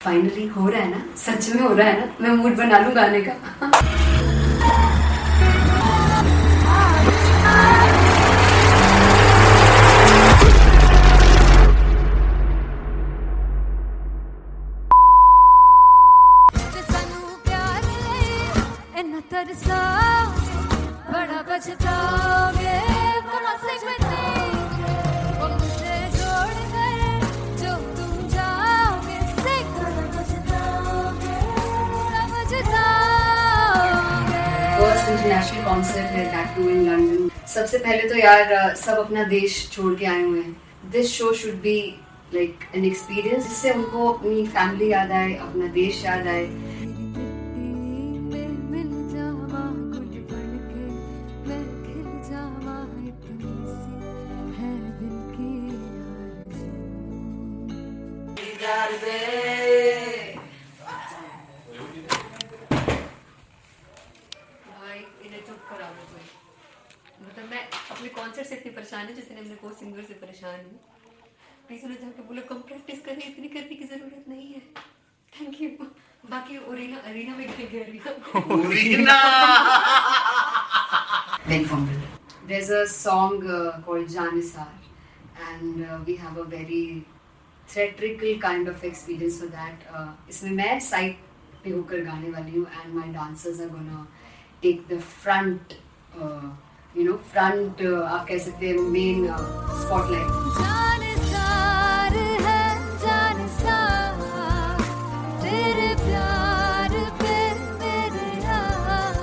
Finally हो रहा है ना, सच में हो रहा है ना, मैं मूड बना लूं गाने का। बड़ा बचताओगे बड़ा से वो मुझे छोड़ कर जो तुम जाओगे से बड़ा बचताओगे बड़ा बचताओगे। फर्स्ट इंटरनेशनल कॉन्सर्ट है दैट टू इन लंदन। सबसे पहले तो यार सब अपना देश छोड़ के आए हुए हैं। This show should be like an experience जिससे उनको अपनी फैमिली याद आए, अपना देश याद आए। भाई इन्हें चुप करा दो कोई। मतलब मैं अपने कॉन्सर्ट से इतनी परेशान हूँ जितने अपने को सिंगर से परेशान हूँ। प्लीज उन्हें जाके बोलो कम प्रैक्टिस करें, इतनी करने की जरूरत नहीं है। Thank you. बाकी अरीना में गए arena Very fumble. There's a song called Janisar and we have a very theatrical kind of experience for that. इसमें मैं साइड पे होकर गाने वाली हूँ and my dancers are gonna take the front, front आप कह सकते हैं main spotlight. जानिसार है जानिसार तेरे प्यार पे मेरे यार।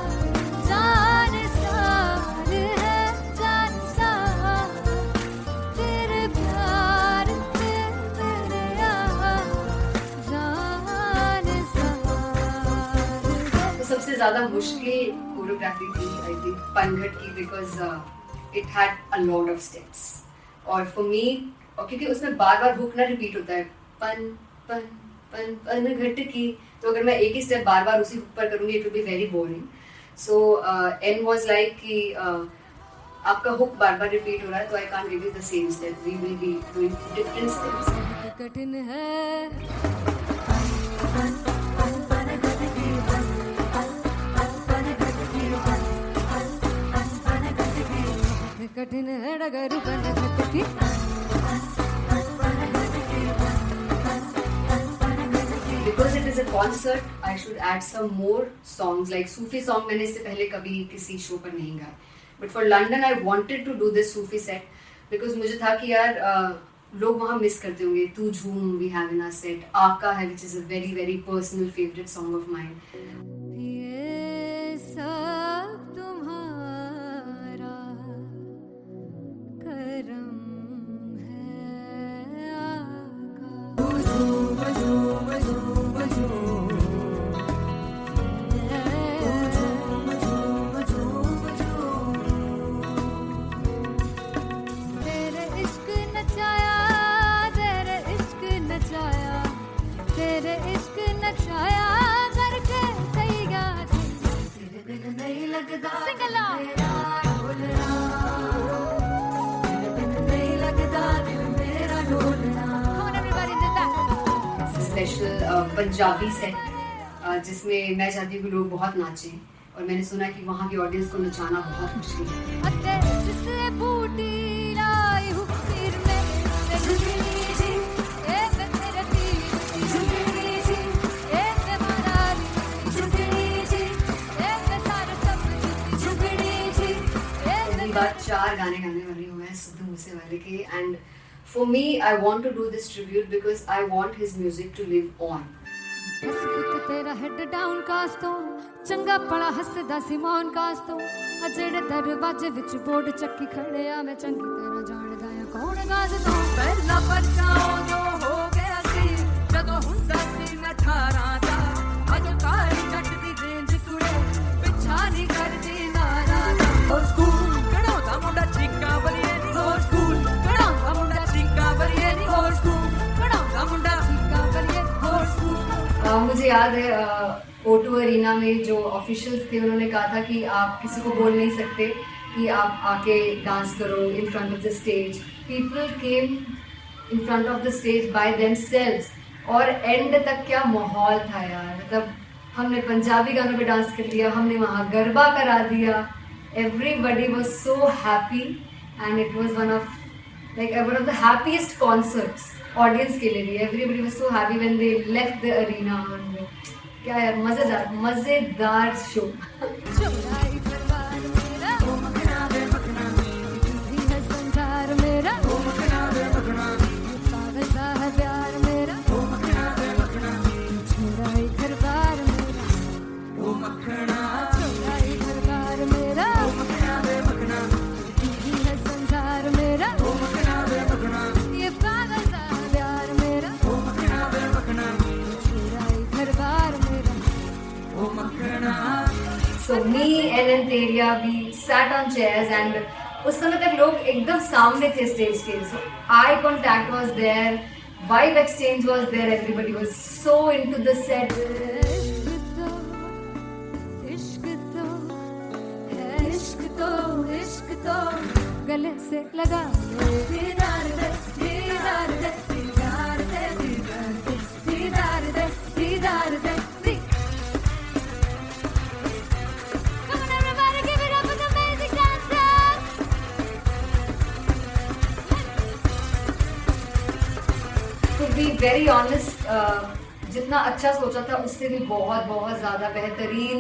जानिसार है जानिसार तेरे प्यार पे मेरे यार। जानिसार। तो सबसे ज़्यादा मुश्किल कोरियोग्राफी थी आई थिंक पनघट की because it had a lot of steps और फॉर मी और क्योंकि उसमें बार बार हुक ना रिपीट होता है पन पन पन पनघट की, तो अगर मैं एक ही स्टेप बार बार उसी हुक पर करूंगी it will be very boring. So an was like कि आपका हुक बार बार रिपीट हो रहा है तो I can't give you the same step, we will be doing different steps. कठिन है कठिन है डगर बनघट की। Because it is a concert, I should add some more songs like Sufi song. मैंने इससे पहले कभी किसी शो पर नहीं गाए, but for London I wanted to do this Sufi set because मुझे था कि यार लोग वहाँ मिस करते होंगे। तू झूम we have in our set, आका है which is a very very personal favorite song of mine. ये सब तुम्हारा करम है आका। तेरे इश्क नचाया तेरे इश्क नचाया तेरे इश्क नचाया करके सैया तेरे बिन नहीं लगदा सिंगला मेरा ढोलना तेरे बिन नहीं लगदा दिल मेरा ढोलना। Come on everybody do that. Special Punjabi set जिसमें मैं चाहती हूँ कि लोग बहुत नाचें और मैंने सुना कि वहाँ की ऑडियंस को नचाना बहुत मुश्किल है। अते जिससे बूटी लाई हूँ फिर में से झुकनी जी ए मैं तेरे दिल की झुकनी जी ए मैं मनाली की झुकनी जी ए मैं सारे सब की झुकनी जी ए पहली मैं बार 4 गाने गाने वाली हूँ मैं सिद्धू मूसेवाले के and for me I want to do this tribute because I want his music to live on. बस पुत तेरा हेड डाउन कास तो चंगा पड़ा हसदा सिमोन कास तो अजेड़े दरवाजे विच बोर्ड चक्की खड़े आ मैं चंगी तरह जानदा आ कौन गाज तो पहला परचाओ जो हो गया सी जदों हुंदा सी मैं 18 दा अजो काली जट दी रेंज कुड़े पिछा नहीं करदी नारा दा। और स्कूल कढ़ाउंदा मुंडा चीका बलिए नी और स्कूल कढ़ाउंदा मुंडा चीका बलिए नी और स्कूल कढ़ाउंदा मुंडा चीका बलिए और स्कूल। मुझे याद है O2 अरीना में जो ऑफिशियल्स थे उन्होंने कहा था कि आप किसी को बोल नहीं सकते कि आप आके डांस करो in front of the stage. People came in front of the stage by themselves और एंड तक क्या माहौल था यार, मतलब हमने पंजाबी गानों पे डांस कर लिया, हमने वहाँ गरबा करा दिया, everybody was so happy and it was one of the happiest concerts audience के लिए भी. Everybody was so happy when they left the arena. और क्या यार, मजेदार शो. चौराई दरबार मेरा, ओ मखना वे मखना, तू ही है संसार मेरा, ओ मखना वे मखना, पागल सा है प्यार मेरा, ओ मखना वे मखना, चौराई दरबार मेरा, ओ मखना, चौराई दरबार मेरा, ओ मखना वे मखना, तू ही है संसार मेरा, ओ मखना वे मखना, ये पागल सा है प्यार मेरा, ओ मखना वे मखना, चौराई दरबार मेरा, ओ मखना. So me and Anteria, we sat on chairs and उस समय तक लोग एकदम सामने थे स्टेज के. So eye contact was there, vibe exchange was there, everybody was so into the set. इश्क तो है, इश्क तो गले से लगा ले. दीदार दे, दीदार दे, दीदार दे, दीदार दे, दीदार दे, दीदार दे. Come on everybody, give it up for the amazing dancers. To be very honest, जितना अच्छा सोचा था उससे भी बहुत ज़्यादा बेहतरीन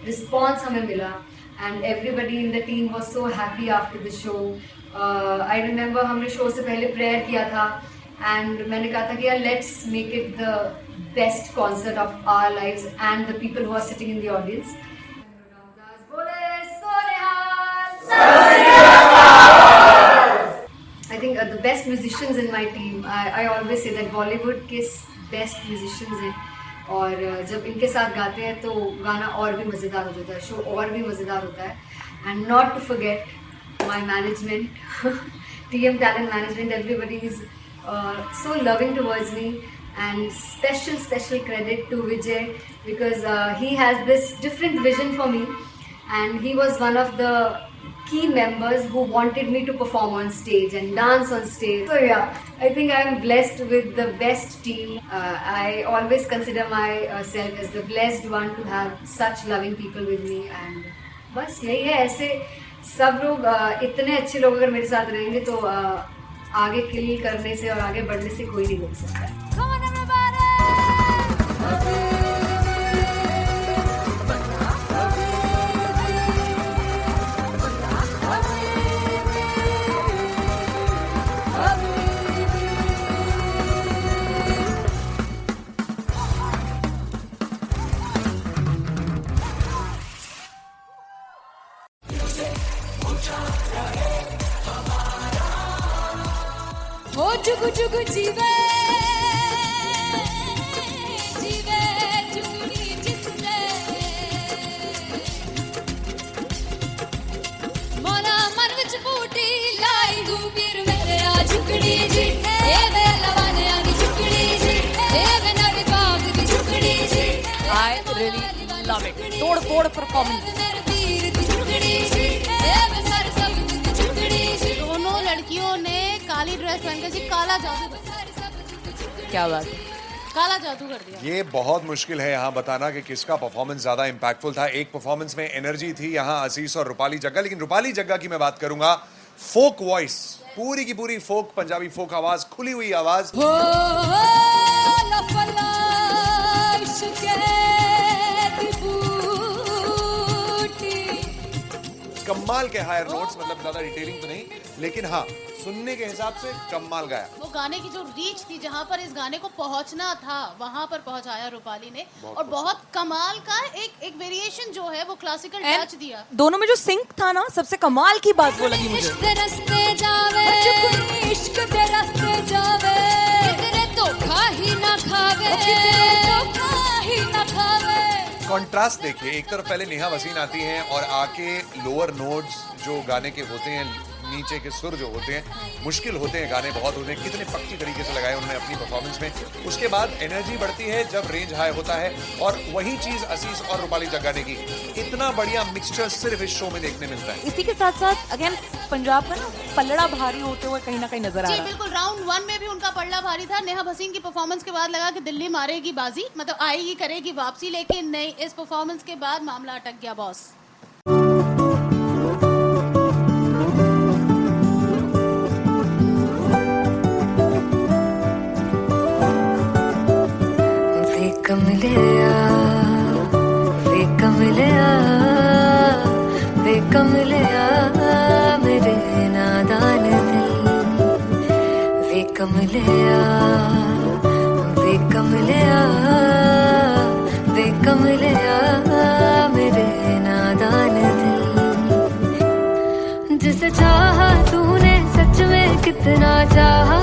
रिस्पॉन्स हमें मिला. And everybody in the team was so happy after the show. I remember हमने शो से पहले प्रेयर किया था एंड मैंने कहा था कि यार let's make it the best concert of our lives and the people who are sitting in the audience. I think the best musicians in my team, I always say that Bollywood के best musicians हैं और जब इनके साथ गाते हैं तो गाना और भी मज़ेदार हो जाता है, शो और भी मज़ेदार होता है. And not to forget my management, TM Talent Management, everybody is so loving towards me, and special credit to Vijay because he has this different vision for me and he was one of the key members who wanted me to perform on stage and dance on stage. So yeah, I think I am blessed with the best team. I always consider myself as the blessed one to have such loving people with me and बस यही है. ऐसे सब लोग इतने अच्छे लोग अगर मेरे साथ रहेंगे तो आगे किल करने से और आगे बढ़ने से कोई नहीं रोक सकता है. Come on everybody. ओ जुगु जुगु जीवे जीवे जुगनी जिसने मोना मन विच बूटी लाई गुबीर मेरे आ झुकड़ी जी ए वे लवाने आगी झुकड़ी जी ए वे नवी बाग की झुकड़ी जी. I really love it. तोड़ performance. मेरे वीर की झुकड़ी जी ए वे सर सब की झुकड़ी जी. दोनों लड़कियों ने काली ड्रेस पहनकर जी काला जादू क्या बात है. काला जादू कर दिया. ये बहुत मुश्किल है यहाँ बताना कि किसका परफॉर्मेंस ज्यादा इम्पैक्टफुल था. एक परफॉर्मेंस में एनर्जी थी यहाँ असीस और रूपाली जग्गा, लेकिन रूपाली जग्गा की मैं बात करूंगा. फोक वॉइस, पूरी की पूरी फोक, पंजाबी फोक आवाज, खुली हुई आवाज. हो लफला इश्क़ दी बूटी. कमाल के हायर नोट्स, मतलब ज्यादा डिटेलिंग तो नहीं, लेकिन हाँ सुनने के हिसाब से कमाल गाया. वो गाने की जो रीच थी, जहाँ पर इस गाने को पहुंचना था वहां पर पहुंचाया रूपाली ने. और बहुत कमाल का एक वेरिएशन जो है वो क्लासिकल टच दिया. दोनों में जो सिंक था ना, सबसे कमाल की बात वो लगी मुझे. इश्क दे रस्ते जावे, इश्क दे रस्ते जावे, कितने धोखा ही ना खावे, धोखा ही ना खावे. कॉन्ट्रास्ट देखिए, एक तरफ पहले नेहा वसीन आती हैं और आके लोअर नोट्स जो गाने के होते हैं नीचे के सुर जो होते हैं मुश्किल होते हैं, गाने बहुत होते हैं, कितने पक्की तरीके से लगाए उन्होंने अपनी परफॉर्मेंस में। उसके बाद एनर्जी बढ़ती है जब रेंज हाई होता है, और वही चीज असीस और रूपाली जग्गा ने की। इतना बढ़िया मिक्सचर सिर्फ इस शो में देखने मिलता है। इसी के साथ साथ अगेन पंजाब का ना पल्लड़ा भारी होते हुए कहीं ना कहीं नजर आ जी रहा है। बिल्कुल, राउंड 1 में भी उनका पल्ला भारी था। नेहा भसीन की परफॉर्मेंस के बाद लगा कि दिल्ली मारेगी बाजी, मतलब आएगी करेगी वापसी, लेकिन नहीं, इस परफॉर्मेंस के बाद मामला अटक गया बॉस। मेरे नादान दिल वे कमलिया मेरे नादान दिल। जिसे चाहा तूने सच में कितना चाहा,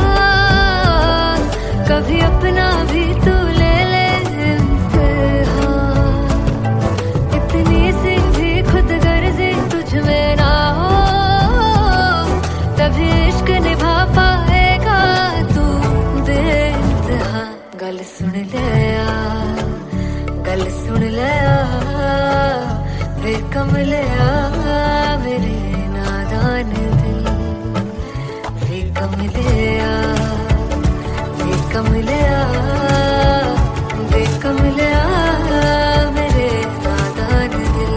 कभी अपना भी तू ले ले इम्तिहान। इतनी सी भी खुद गर्जी तुझ में ना हो, तभी इश्क निभा पाएगा तू बेइंतहा। गल सुन ले वे कमलिया मेरे नादान दिल वे कमलिया मेरे नादान दिल।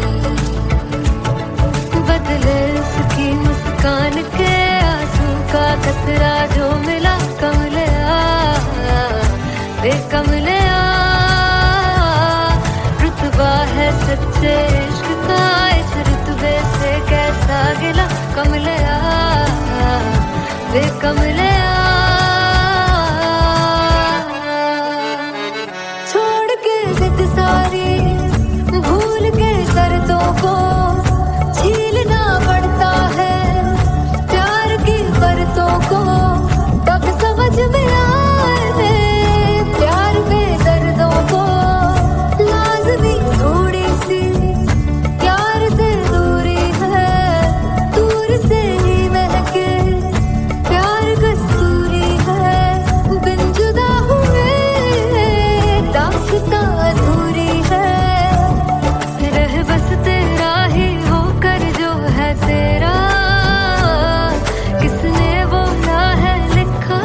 बदले उसकी मुस्कान के आंसू का कतरा जो मिला कमलिया वे कमलिया। रुतबा है सच्चे इश्क का, इस रुतबे से कैसा गिला कमलिया वे कमलिया। छोड़ के जिद सारी भूल के शर्तों को झीलना पड़ता है, प्यार की शर्तों को तब समझ में आए। प्यार में दर्दों को लाज़मी थोड़ी सी प्यार से दूरी है, दूर से ही महके प्यार कस्तूरी है। बिन जुदा हुए दास्तां अधूरी है, रह बस तेरा ही होकर जो है तेरा। किसने वो ना है लिखा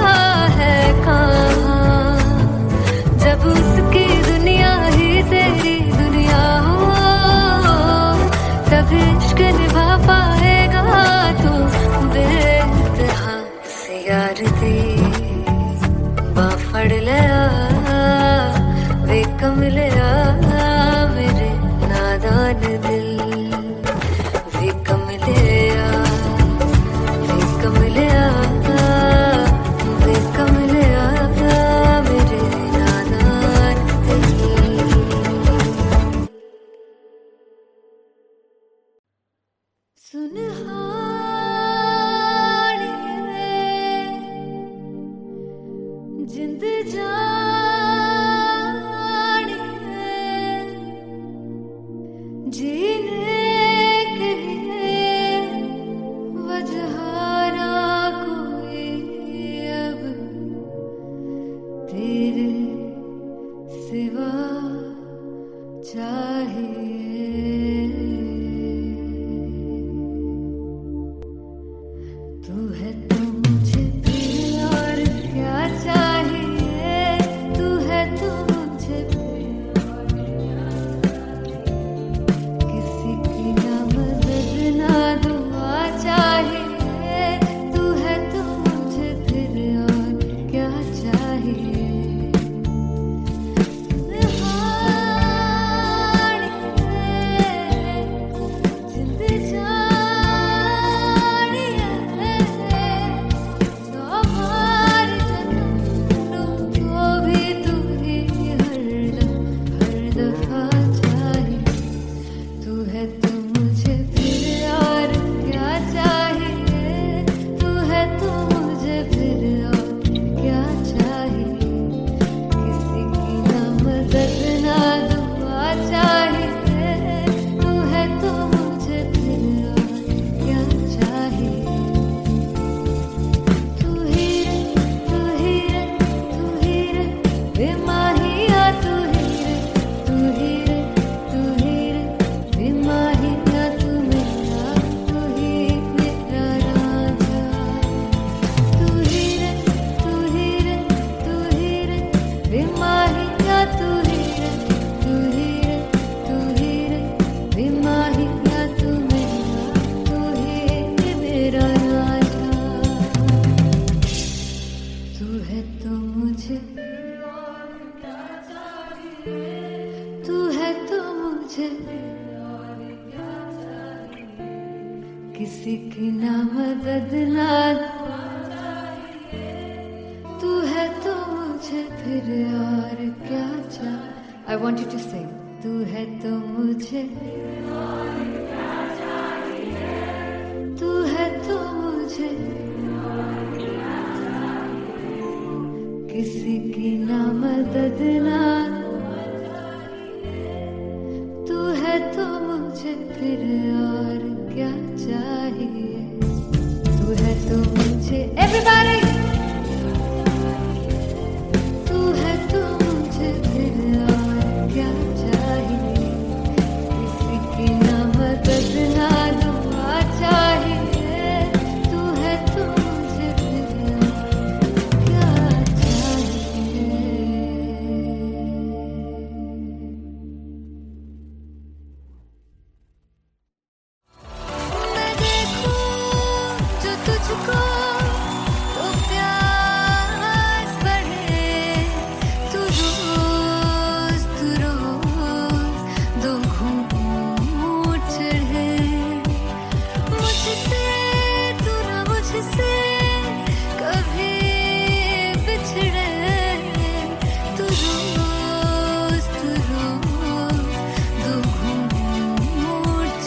है कहाँ, जब उसकी दुनिया ही तेरी दुनिया हो, तब इश्क निभा पाएगा तू बेइंतहा। से यार दी बाफड़ लिया वे कमलिया मेरे नादान दिल वे कमलिया वे कमलिया मेरे नादान दिल। सुनहानिए जिंद जानिए, जीने के लिए वजह ना कोई अब तेरे सिवा चाहिए। तू है तो मुझे प्रिय और क्या चाहिए, तू है तो मुझे प्रिय और क्या चाहिए। किसी की ना मदद ना दुआ चाहिए, तू है तो मुझे फिर और क्या चाहिए। तू है तो मुझे किसी की ना मदद ना, तू है तो मुझे फिर और क्या चाहिए. I want you to sing. तू है तो मुझे, तू है तो मुझे किसी की ना मदद ना, तू है तो मुझे फिर और क्या चाहिए. तू है तो मुझे everybody, तू है तो मुझे फिर और क्या चाहिए. किसी की ना मदद ना दुआ चाहिए. तू है तो मुझे फिर और क्या चाहिए. मैं देखूं जो तुझको तो प्यास बढ़े. तू रोज दो घूंट चढ़े. मुझसे तू ना मुझसे कभी बिछड़े. तू रोज दो घूंट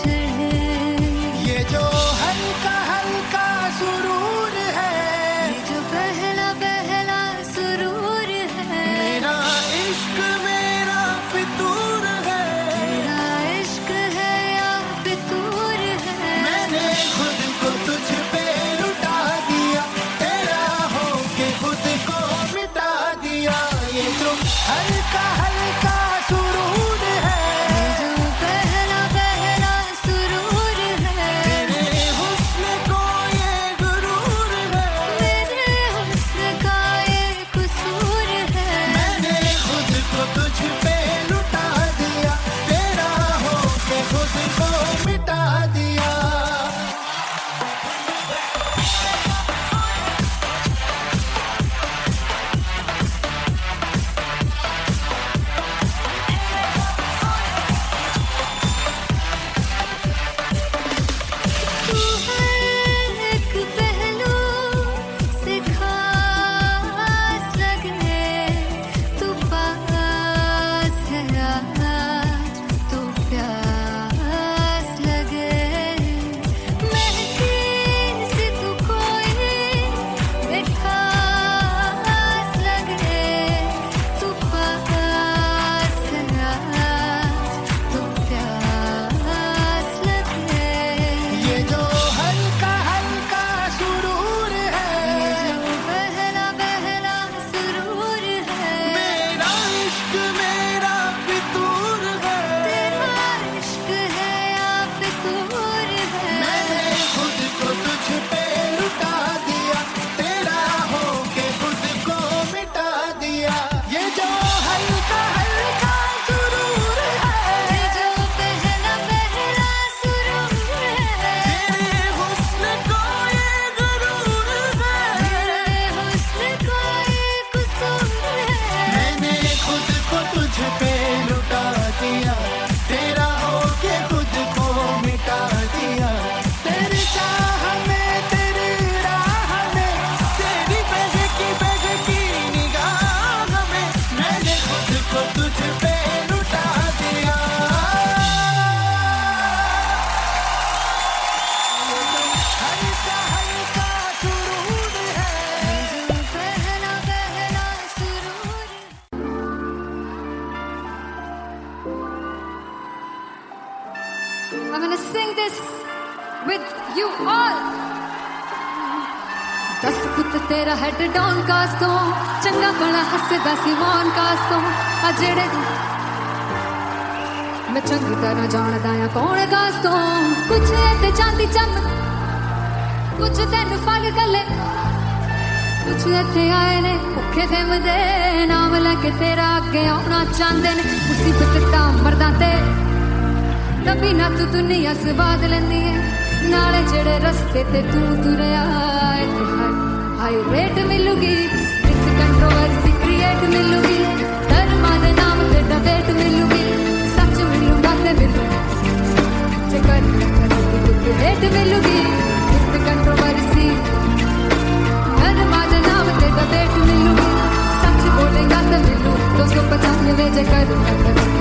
चढ़े. ये जो हल्का हल्का सुरूर है, ये जो पहला पहला सुरूर है. मेरा इश्क मेरा फितूर है. तेरा इश्क है या फितूर है. मैंने खुद को तुझ पे लुटा दिया, तेरा होके खुद को मिटा दिया. ये जो हल्का हल्का सुरूर है, ये जो पहला पहला सुरूर है. तेरे हुस्न को ये गुरूर है. मेरे हुस्न का ये कसूर है. मैंने खुद को तुझ पे लुटा दिया, तेरा होके खुद को मिटा दिया. तू है एक पहलू से खास लगे. तू पास है आज तो प्यास लगे. महकी सी तू कोई मिठास लगे. तू पास है आज तो प्यास लगे. ये जो हल्का हल्का सुरूर है, ये जो पहला पहला सुरूर है. मेरा इश्क मेरा फितूर है. तेरा इश्क है या फितूर है. मैंने खुद को तुझ पे लुटा दिया, तेरा होके खुद को मिटा दिया. ये जो हल्का हल्का सुरूर है, ये जो पहला पहला सुरूर है. तेरे हुस्न को ये गुरूर है. मेरे हुस्न का ये कसूर है. मैंने खुद को तुझ पे लुटा दिया, तेरा होके खुद को मिटा दिया. तेरी चाह में तेरी राह में तेरी बहकी निगाह में मैंने खुद को तुझ पे लुटा दिया. हल्का हल्का सुरूर है, ये जो पहला पहला सुरूर है. I'm gonna sing this with you all. दस पुत तेरा हेड डाउन कास तो चंगा बड़ा हसदा सी मौन कास तो आ जेड़े मैं चंगी तरह जानदा आ कौन कास तो कुछ ते चांदी चम कुछ तेन फल गले कुछ इत्थे आए ने भुखे फिमदे नाम लैके तेरा अगे आउणा चाहंदे ने मुसीबत तां मरदा ते तभी ना तू दुनिया स्वाद लैंदी है नाले जेड़े रस्ते ते तू तुरया हाई रेट मिलूगी इस कंट्रोवर्सी क्रिएट मिलूगी धर्मा दे नाम ते डबे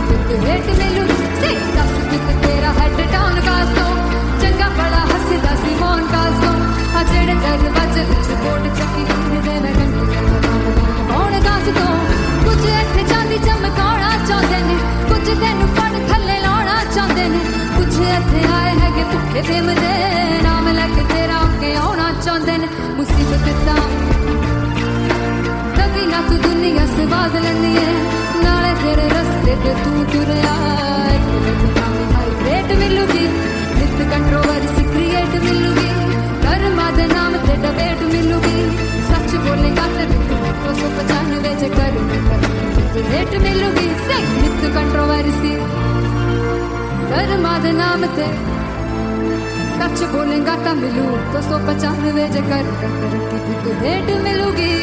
कित हेट मिलूगी से दस कित तेरा हेड डाउन कास्ट तो चंगा बड़ा हसदा सी मौन कास्ट तो आ जेड़े दरवाजे विच बोर्ड चक्की दे मैं रंगी कौन कास्ट तो कुछ इत्थे चांदी चमकाउणा चाहुंदे ने कुछ तैनूं फड़ थल्ले लाउणा चाहुंदे ने कुछ इत्थे आए हैगे भुखे प्रेम दे नाम लैके तेरा अगे आउणा चाहुंदे ने मुसीबत तां कभी ना तू दुनिया से बाद लेंदी है नाले तेरे रस्ते पे तू तुरया हाइब्रेट मिलूगी नित कंट्रोवर्सी क्रिएट मिलूगी कर्मा दे नाम ते डिबेट मिलूगी सच बोलेगा तो 295 जे कर रेट मिलूगी से नित कंट्रोवर्सी कर्मा दे नाम ते सच बोलेगा तो मिलू 295 जे कर रेट मिलूगी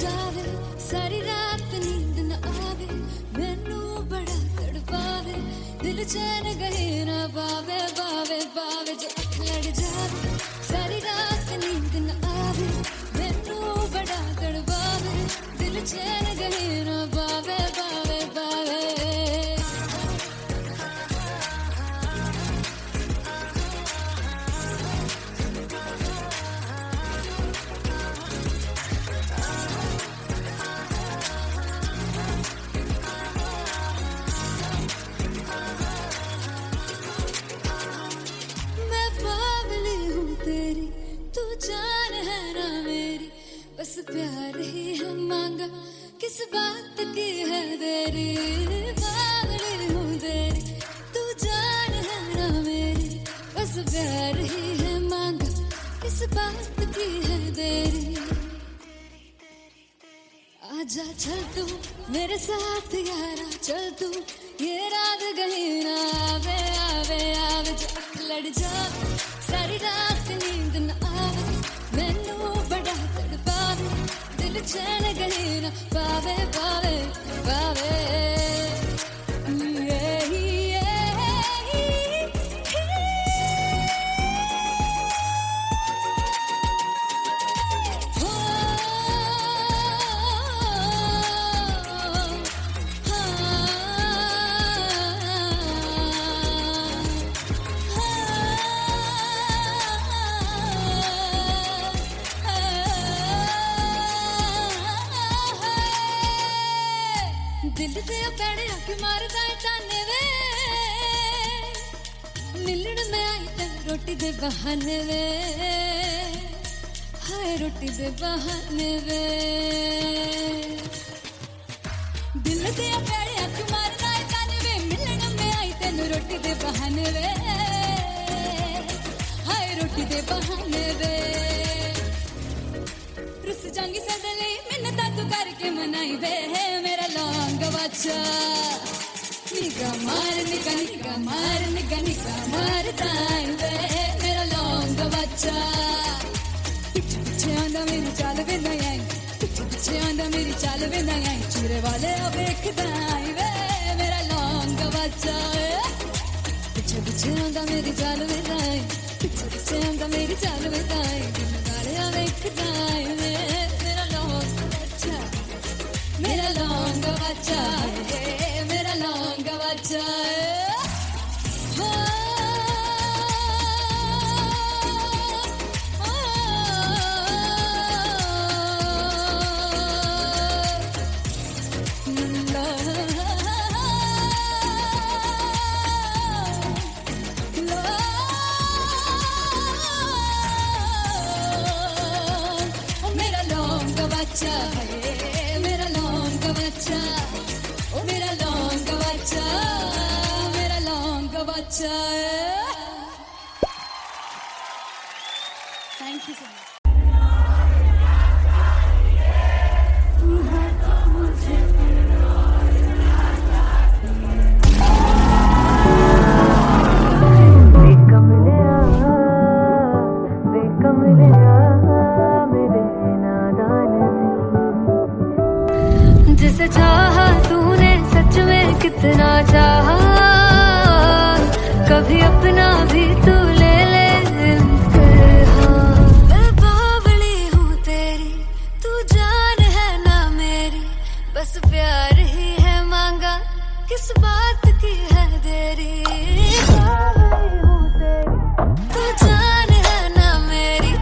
जावे सारी रात नींद न आवे मैनू बड़ा तड़पावे दिल चैन गहे ना पावे पावे पावे जो अख लड़ जावे सारी रात नींद न आवे मैनू बड़ा तड़पावे दिल चैन गहे ना पावे पावे पावे बस प्यार ही है मांगा किस बात की है देरी बावली हूँ तेरी तू जान है ना मेरी बस प्यार ही है मांगा किस बात की है देरी आजा चल तू मेरे साथ यारा चल तू ये रात गही ना आवे आवे आवे जो लड़ जावे सारी रात नींद न आवे मैनू बड़ा तड़पावे दिल चैन गहे ना पावे पावे पावे दिल से पैड़े आके मारदा है ताने वे मिलण में आई तन रोटी दे बहाने वे हाय रोटी दे बहाने वे दिल से पैड़े आके मारदा है ताने वे मिलण में आई तन रोटी दे बहाने वे हाय रोटी दे बहाने वे रुस जांगी सदले मिन्नता तू करके मनाई वे मेरा लौंग बच्चा निगा मार ताई वे मेरा लौंग बच्चा पीछे पीछे आंदा मेरी चाल वे नहीं आई पीछे पीछे आंदा मेरी चाल वे नहीं आई चूरे वाले देखदा आई वे मेरा लौंग बच्चा पीछे पीछे आंदा मेरी चाल वे नहीं आई पीछे पीछे आंदा मेरी चाल वे नहीं आई दिन वाले देखदा आई वे मेरा लौंग बच्चा मेरा लौंग बच्चा मेरा लौंग बच्चा मेरा लौंग बच्चा मेरा लौंग बच्चा ओ मेरा लौंग बच्चा अच्छा है। Thank you so much. जिसे चाहा तूने सच में कितना चाहा, कभी अपना भी तू ले ले इम्तिहान। मैं बावली हूँ तेरी, तू जान है ना मेरी, बस प्यार ही है मांगा, किस बात की है देरी। बावली हूँ तेरी, तू जान है ना मेरी,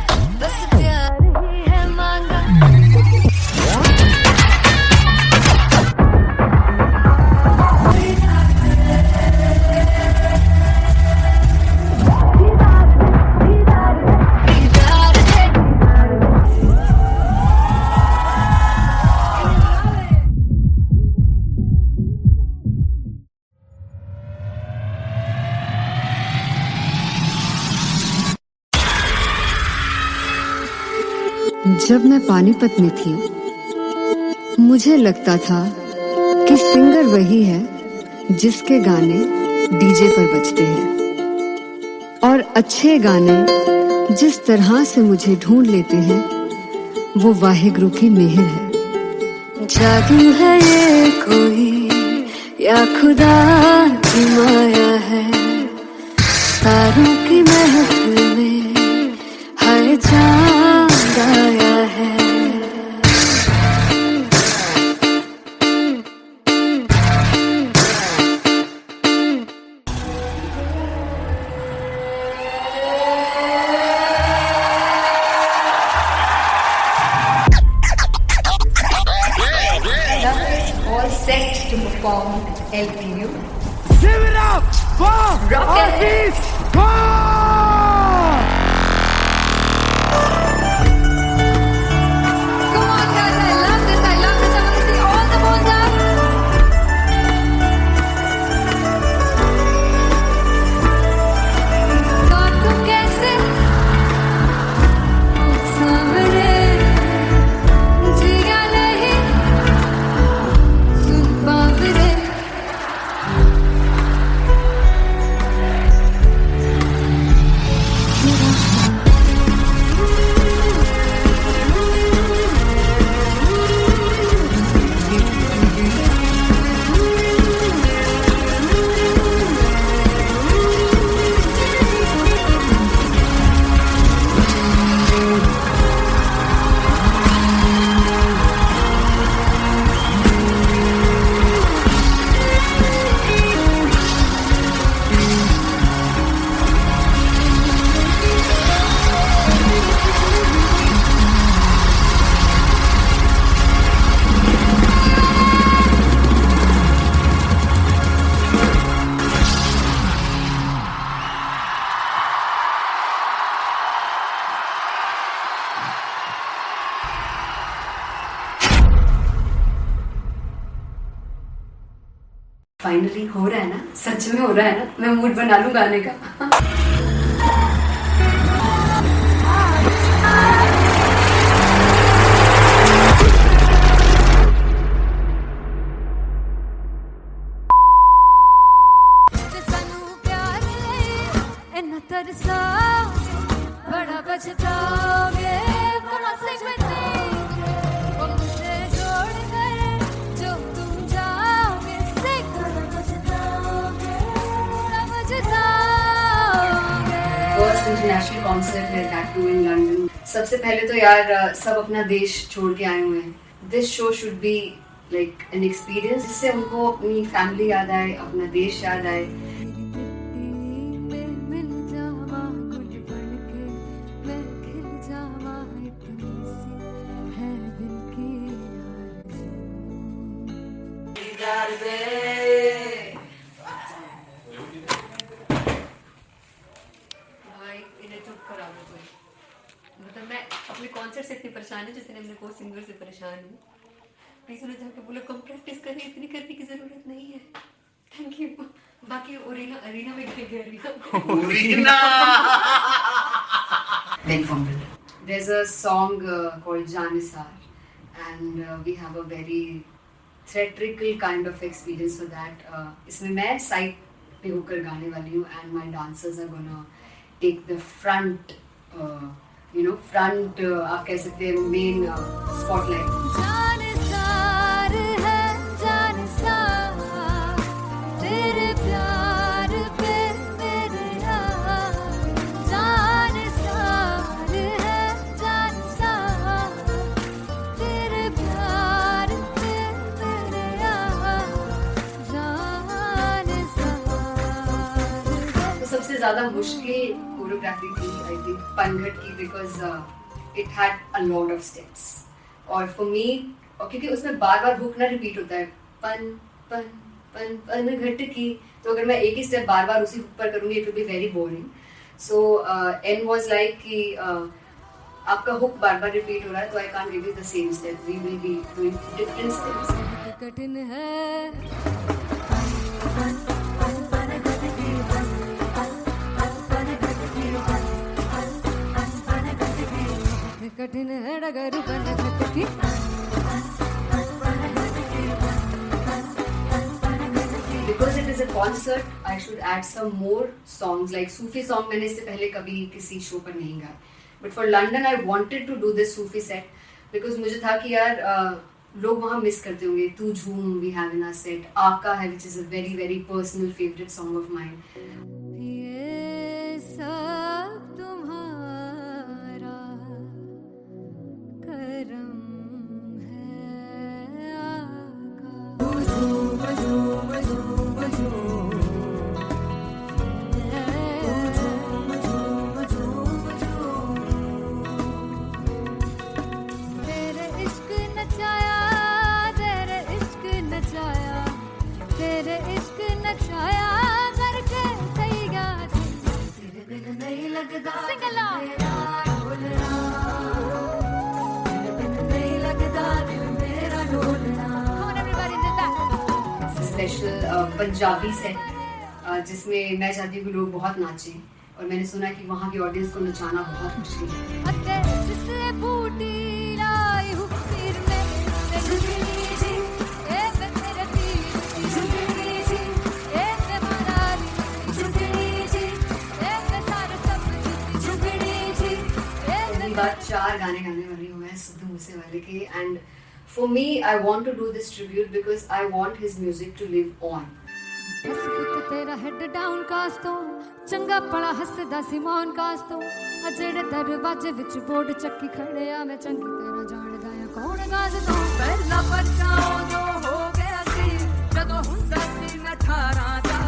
बस प्यार ही है मांगा। जब मैं पानीपत में थी, मुझे लगता था कि सिंगर वही है जिसके गाने डीजे पर बजते हैं, और अच्छे गाने जिस तरह से मुझे ढूंढ लेते हैं वो वाहिगुरु की मेहर है। जादू है ये कोई या खुदा की माया है, तारों की महफिल में हर चांद आया है। All set to perform LPU. Give it up for Rock and Artist Bob! Come on guys, I love this, I love this. I want to see all the balls up. God को कैसे सामने जिया नहीं सुन Paware. Finally हो रहा है ना, सच में हो रहा है ना, मैं मूड बना लूं गाने का। सानू प्यार ले इन्ना तरसा बड़ा पछताओगे, मुनासिब नहीं वो मुझे जोड़ कर जो तुम जाओगे, से बड़ा पछताओगे, समझताओगे। फर्स्ट इंटरनेशनल कॉन्सर्ट है दैट टू इन लंदन। सबसे पहले तो यार सब अपना देश छोड़ के आए हुए हैं। This show should be like an experience, जिससे उनको अपनी फैमिली याद आए, अपना देश याद आए। मिल जावा गुल बनके, मैं खिल जावा, इतनी सी है दिल की आरज़ू। भाई इन्हें चुप करा दो कोई। मतलब मैं अपने कॉन्सर्ट से इतनी परेशान हूँ जितने अपने को सिंगर से परेशान हूँ। प्लीज उन्हें जाके बोलो कम प्रैक्टिस करनी, इतनी करने की जरूरत नहीं है। Thank you. बाकी अरीना में क्या गया Urina. Very formidable. There's a song called Janisar, and we have a very theatrical kind of experience for that. इसमें मैं side पे होकर गाने वाली हूँ, and my dancers are gonna take the front, आप कह सकते हैं main spotlight. जानसार है जानसार तेरे प्यार पे मेरे यार जानसार है जानसार तेरे प्यार पे मेरे यार जानसार तो सबसे ज्यादा मुश्किल कोरियोग्राफी थी आई थिंक पनघट की, because it had a lot of steps, और फॉर मी, और क्योंकि उसमें बार बार हुक ना रिपीट होता है, पन पन पन पनघट की, तो अगर मैं एक ही स्टेप बार बार उसी हुक पर करूंगी it will be very boring. So an was like कि आपका हुक बार बार रिपीट हो रहा है, तो I can't give you the same step, we will be doing different steps. कठिन है कठिन है डगर पनघट की Because it is a concert, I should add some more songs. Like Sufi song मैंने इससे पहले कभी किसी शो पर नहीं गाया. But for London, I wanted to do this Sufi set because मुझे था कि यार लोग वहाँ मिस करते होंगे. तू झूम we have in our set. आका है which is a very very personal favorite song of mine. ये सब तुम्हारा करम है आका तेरे इश्क नचाया तेरे इश्क नचाया तेरे इश्क नचाया करके तैयार तेरे बिन नहीं लगता सिंगला तेरे बिन नहीं लगता दिल मेरा ढोलना. Come on everybody do that. Special Punjabi set जिसमें मैं चाहती हूँ कि लोग बहुत नाचें, और मैंने सुना कि वहाँ की ऑडियंस को नचाना बहुत मुश्किल है. अते जिसे बूटी लाई हूँ सिर में ते झुकनी जी ए मैं तेरे दिल की झुकनी जी ए मैं मनाली झुकनी जी ए मैं सारे सब की झुकनी जी ए पहली बार 4 गाने गाने वाली हूँ मैं सिद्धू मूसेवाले के, and for me I want to do this tribute because I want his music to live on. बस पुत तेरा हेड डाउन कास तो चंगा पड़ा हसदा सिमोन कास तो आ जेड़े दरवाजे विच बोर्ड चक्की खड़े आ मैं चंगी तरह जानदा आ कौन गाज तो ਪਹਿਲਾ ਬੱਚਾ ਉਦੋਂ ਹੋ ਗਿਆ ਸੀ ਜਦੋਂ ਹੁੰਦਾ ਸੀ ਮੈਂ 18 ਦਾ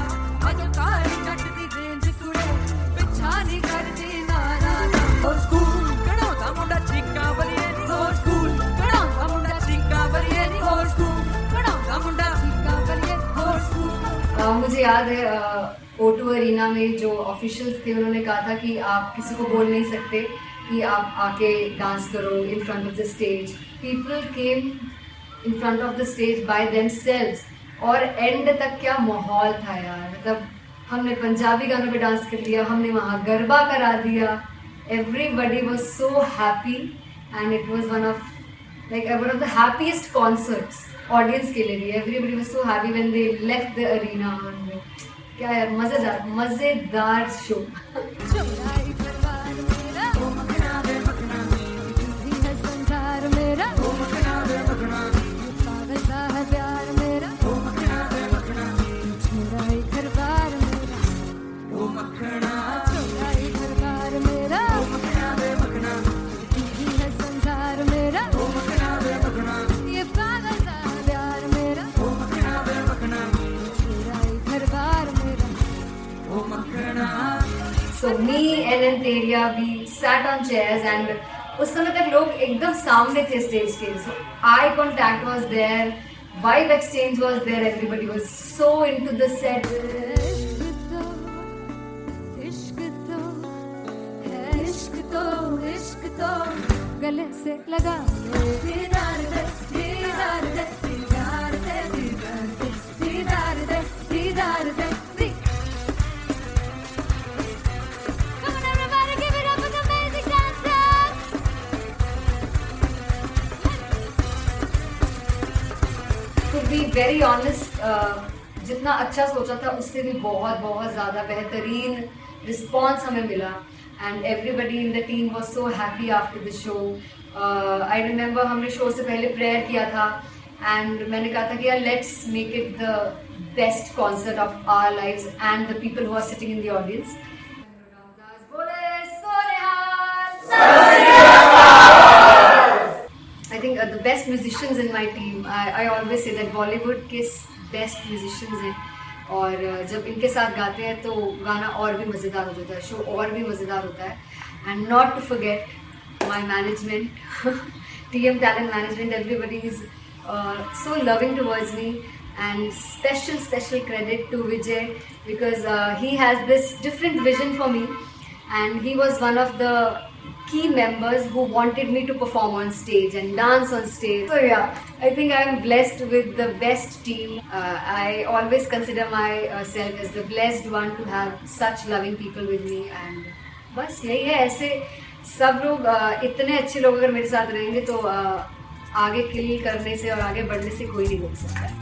ਅੱਜ ਕਾਲੀ ਜੱਟ ਦੀ ਰੇਂਜ ਕੁੜੇ ਪਿੱਛਾ ਨਹੀਂ ਕਰਦੀ ਨਾਰਾ ਦਾ ਹੋਰ ਸਕੂਲ ਕਢਾਉਂਦਾ ਮੁੰਡਾ ਚੀਕਾਂ ਬਲੀਏ ਨੀ ਹੋਰ ਸਕੂਲ ਕਢਾਉਂਦਾ ਮੁੰਡਾ ਚੀਕਾਂ ਬਲੀਏ ਨੀ ਹੋਰ ਸਕੂਲ ਕਢਾਉਂਦਾ ਮੁੰਡਾ ਚੀਕਾਂ ਬਲੀਏ ਹੋਰ ਸਕੂਲ. मुझे याद है O2 अरीना में जो ऑफिशियल्स थे उन्होंने कहा था कि आप किसी को बोल नहीं सकते कि आप आके डांस करो in front of the stage. People came in front of the stage by themselves, और एंड तक क्या माहौल था यार. मतलब हमने पंजाबी गानों पे डांस कर लिया, हमने वहाँ गरबा करा दिया. Everybody was so happy and it was one of the happiest concerts audience के लिए भी. Everybody was so happy when they left the arena. क्या यार मजेदार शो. चुराई परवार मेरा ओ मखना दे मखना तू है संसार मेरा ओ मखना दे मखना पागल सा है प्यार मेरा ओ मखना दे मखना चुराई परवार मेरा ओ मखना चुराई परवार मेरा ओ मखना दे मखना तू है संसार मेरा ओ मखना दे मखना ये पागल सा है प्यार मेरा ओ मखना दे मखना चुराई परवार मेरा ओ मखना. So me and Antelia, we sat on chairs and उस समय तक लोग एकदम सामने थे स्टेज के. So eye contact was there, vibe exchange was there, everybody was so into the set. इश्क तो है इश्क तो गले से लगा दीदार दे दीदार दे दीदार दे दीदार दे दीदार दे दीदार दे वेरी ऑनेस्ट, जितना अच्छा सोचा था उससे भी बहुत बहुत ज़्यादा बेहतरीन रिस्पॉन्स हमें मिला and everybody in the team was so happy after the show. I remember हमने शो से पहले प्रेयर किया था एंड मैंने कहा था कि यार let's make it the best concert of our lives and the people who are sitting in the audience. I think the best musicians in my team. I always say that Bollywood के best musicians हैं और जब इनके साथ गाते हैं तो गाना और भी मज़ेदार हो जाता है, शो और भी मज़ेदार होता है. And not to forget my management, TM Talent Management. Everybody is so loving towards me and special credit to Vijay because he has this different vision for me and he was one of the key members who wanted me to perform on stage and dance on stage. So yeah, I think I am blessed with the best team. I always consider myself as the blessed one to have such loving people with me and बस यही है. ऐसे सब लोग इतने अच्छे लोग अगर मेरे साथ रहेंगे तो आगे किल करने से और आगे बढ़ने से कोई नहीं रोक सकता है.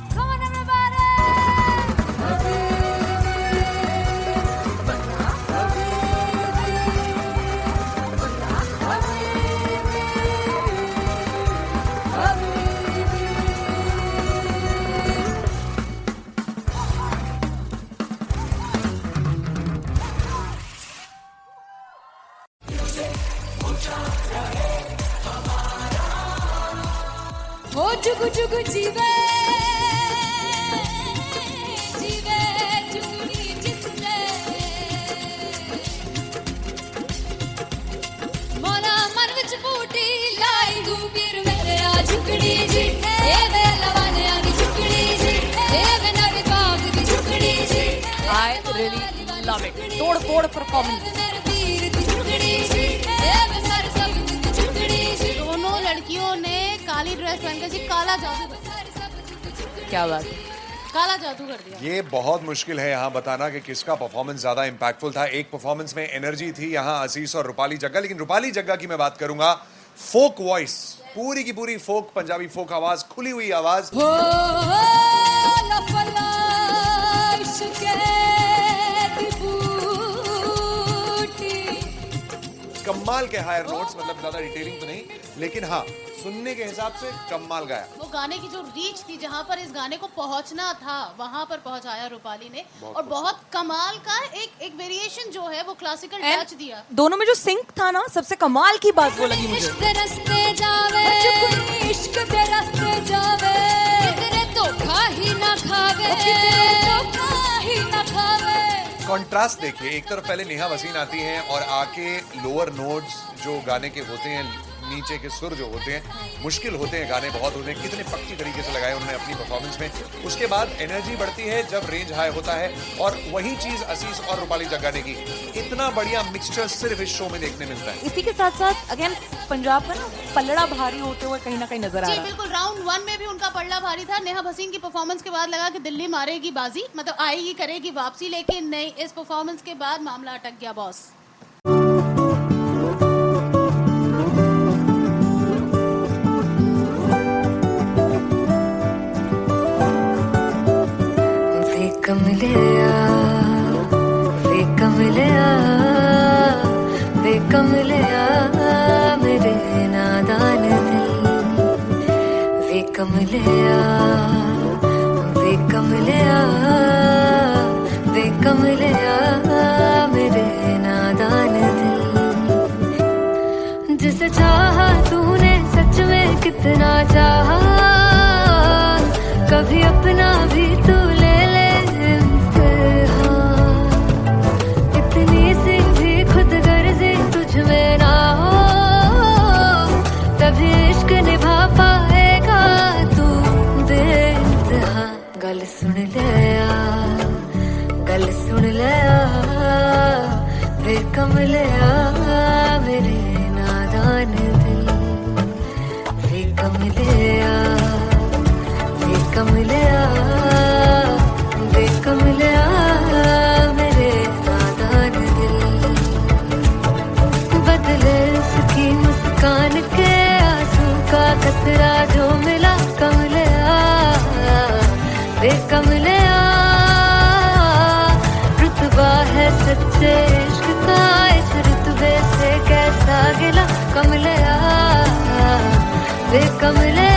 हो जुगु जुगु जीवे जीवे जुगनी जिसने मोरा मन विच बूटी लाई गुबीर मेरे आ झुकड़ी जी ए वे लवाने आनी झुकड़ी जी ए वे नवी बाग दी झुकड़ी जी. I really love it. तोड़ performance. मेरे वीर दी झुकड़ी जी ए वे सर सब दी झुकड़ी जी. दोनों लड़कियों ने काली ड्रेस पहनकर जी काला जादू कर दिया. क्या बात है. काला जादू कर दिया. ये बहुत मुश्किल है यहाँ बताना कि किसका परफॉर्मेंस ज्यादा इंपैक्टफुल था. एक परफॉर्मेंस में एनर्जी थी यहाँ असीस और रूपाली जग्गा, लेकिन रूपाली जग्गा की मैं बात करूंगा. फोक वॉइस, पूरी की पूरी फोक, पंजाबी फोक आवाज, खुली हुई आवाज. हो लफला इश्क़े दी बूटी. कमाल के हायर नोट्स, मतलब ज्यादा डिटेलिंग तो नहीं, लेकिन हाँ सुनने के हिसाब से कमाल गाया. वो गाने की जो रीच थी, जहाँ पर इस गाने को पहुंचना था वहां पर पहुंचाया रूपाली ने. और बहुत कमाल का एक वेरिएशन जो है वो क्लासिकल टच दिया. दोनों में जो सिंक था ना, सबसे कमाल की बात वो लगी मुझे. इश्क दे रस्ते जावे इश्क दे रस्ते जावे कितने धोखा ही ना खावे धोखा ही ना खावे. कॉन्ट्रास्ट देखिए, एक तरफ पहले नेहा वसीन आती हैं और आके लोअर नोट्स जो गाने के होते हैं, नीचे के सुर जो होते हैं, मुश्किल होते हैं, गाने बहुत होते हैं, कितने पक्की तरीके से लगाए उन्होंने अपनी परफॉर्मेंस में. उसके बाद एनर्जी बढ़ती है जब रेंज हाई होता है और वही चीज असीस और रूपाली जग्गा ने की. इतना बढ़िया मिक्सचर सिर्फ इस शो में देखने मिलता है. इसी के साथ साथ अगेन पंजाब का ना पल्लड़ा भारी होते हुए कहीं ना कहीं नजर आ जी रहा है. बिल्कुल. राउंड 1 में भी उनका पल्ला भारी था. नेहा भसीन की परफॉर्मेंस के बाद लगा कि दिल्ली मारेगी बाजी, मतलब आएगी करेगी वापसी, लेकिन नहीं, इस परफॉर्मेंस के बाद मामला अटक गया बॉस. वे कमलिया मेरे नादान दिल. वे कमलिया मेरे नादान दिल. जिसे चाहा तूने सच में कितना चाहा, कभी अपना भी तू ले ले इम्तिहान. इतनी सी भी खुद गर्जी तुझ में ना हो, तभी इश्क निभा पाएगा तू बेइंतहा. गल सुन लिया वे कमलिया मेरे नादान दिल. वे कमलिया मेरे नादान दिल. बदले उसकी मुस्कान के आंसू का कतरा जो मिला कमलिया वे कमले